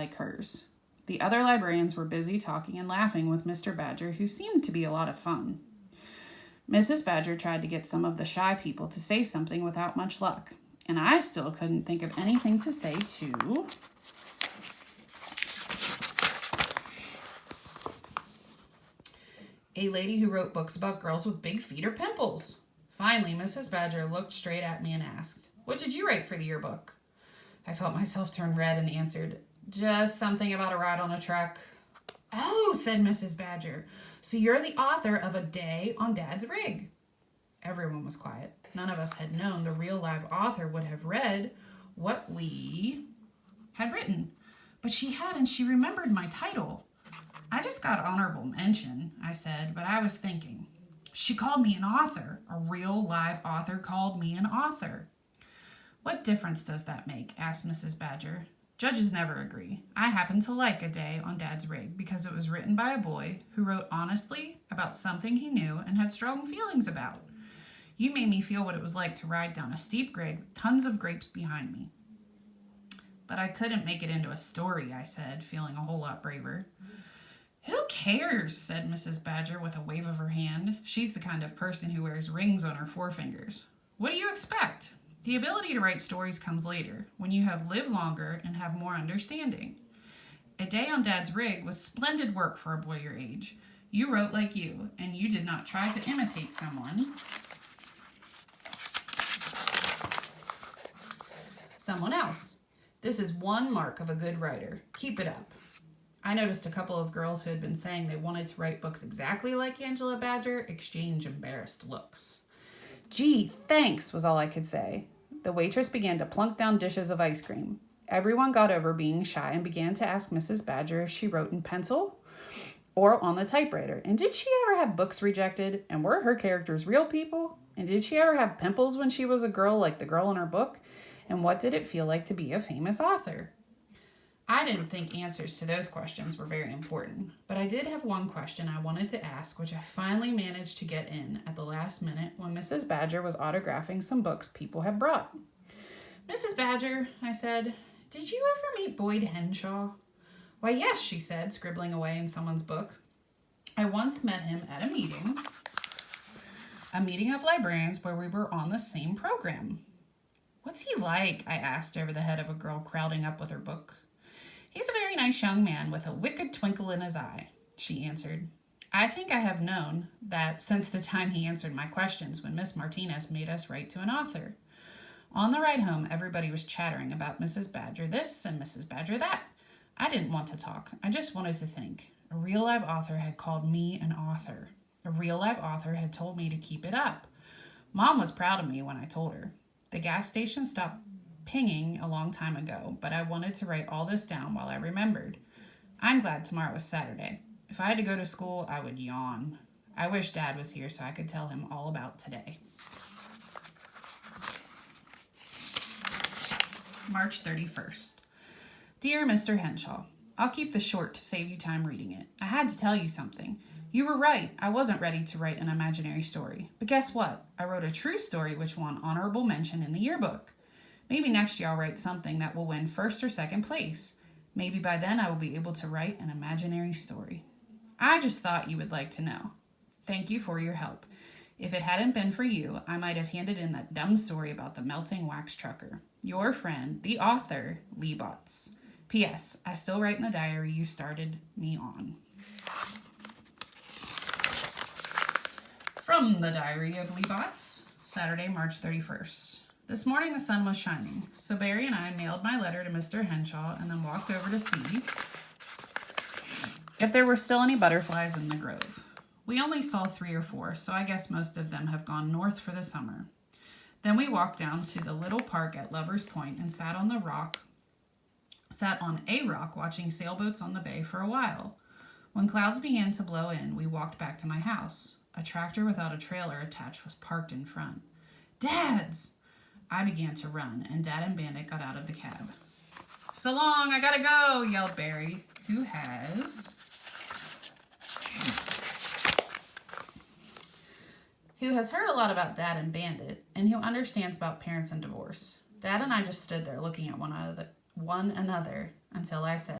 like hers. The other librarians were busy talking and laughing with Mr. Badger, who seemed to be a lot of fun. Mrs. Badger tried to get some of the shy people to say something without much luck, and I still couldn't think of anything to say to a lady who wrote books about girls with big feet or pimples. Finally, Mrs. Badger looked straight at me and asked, "What did you write for the yearbook?" I felt myself turn red and answered, "Just something about a ride on a truck." "Oh," said Mrs. Badger, "so you're the author of A Day on Dad's Rig." Everyone was quiet. None of us had known the real live author would have read what we had written. But she had, and she remembered my title. "I just got honorable mention," I said, but I was thinking. She called me an author. A real live author called me an author. "What difference does that make?" asked Mrs. Badger. "Judges never agree. I happen to like A Day on Dad's Rig because it was written by a boy who wrote honestly about something he knew and had strong feelings about. You made me feel what it was like to ride down a steep grade with tons of grapes behind me." "But I couldn't make it into a story," I said, feeling a whole lot braver. "Who cares?" said Mrs. Badger with a wave of her hand. She's the kind of person who wears rings on her forefingers. "What do you expect? The ability to write stories comes later, when you have lived longer and have more understanding. A Day on Dad's Rig was splendid work for a boy your age. You wrote like you, and you did not try to imitate someone else. This is one mark of a good writer. Keep it up." I noticed a couple of girls who had been saying they wanted to write books exactly like Angela Badger exchange embarrassed looks. "Gee, thanks," was all I could say. The waitress began to plunk down dishes of ice cream. Everyone got over being shy and began to ask Mrs. Badger if she wrote in pencil or on the typewriter. And did she ever have books rejected? And were her characters real people? And did she ever have pimples when she was a girl like the girl in her book? And what did it feel like to be a famous author? I didn't think answers to those questions were very important, but I did have one question I wanted to ask, which I finally managed to get in at the last minute when Mrs. Badger was autographing some books people had brought. "Mrs. Badger," I said, "did you ever meet Boyd Henshaw?" "Why, yes," she said, scribbling away in someone's book. "I once met him at a meeting of librarians where we were on the same program." "What's he like?" I asked over the head of a girl crowding up with her book. "He's a very nice young man with a wicked twinkle in his eye," she answered. I think I have known that since the time he answered my questions when Miss Martinez made us write to an author. On the ride home, everybody was chattering about Mrs. Badger this and Mrs. Badger that. I didn't want to talk. I just wanted to think. A real live author had called me an author. A real live author had told me to keep it up. Mom was proud of me when I told her. The gas station stopped pinging a long time ago, but I wanted to write all this down while I remembered. I'm glad tomorrow is Saturday. If I had to go to school, I would yawn. I wish Dad was here so I could tell him all about today. March 31st. Dear Mr. Henshaw, I'll keep this short to save you time reading it. I had to tell you something. You were right. I wasn't ready to write an imaginary story. But guess what? I wrote a true story which won honorable mention in the yearbook. Maybe next year I'll write something that will win first or second place. Maybe by then I will be able to write an imaginary story. I just thought you would like to know. Thank you for your help. If it hadn't been for you, I might have handed in that dumb story about the melting wax trucker. Your friend, the author, Lee Botts. P.S. I still write in the diary you started me on. From the Diary of Lee Botts, Saturday, March 31st. This morning the sun was shining, so Barry and I mailed my letter to Mr. Henshaw and then walked over to see if there were still any butterflies in the grove. We only saw 3 or 4, so I guess most of them have gone north for the summer. Then we walked down to the little park at Lover's Point and sat on a rock watching sailboats on the bay for a while. When clouds began to blow in, we walked back to my house. A tractor without a trailer attached was parked in front. Dad's! I began to run, and Dad and Bandit got out of the cab. So long, I gotta go, yelled Barry, who has heard a lot about Dad and Bandit, and who understands about parents and divorce. Dad and I just stood there looking at one another until I said,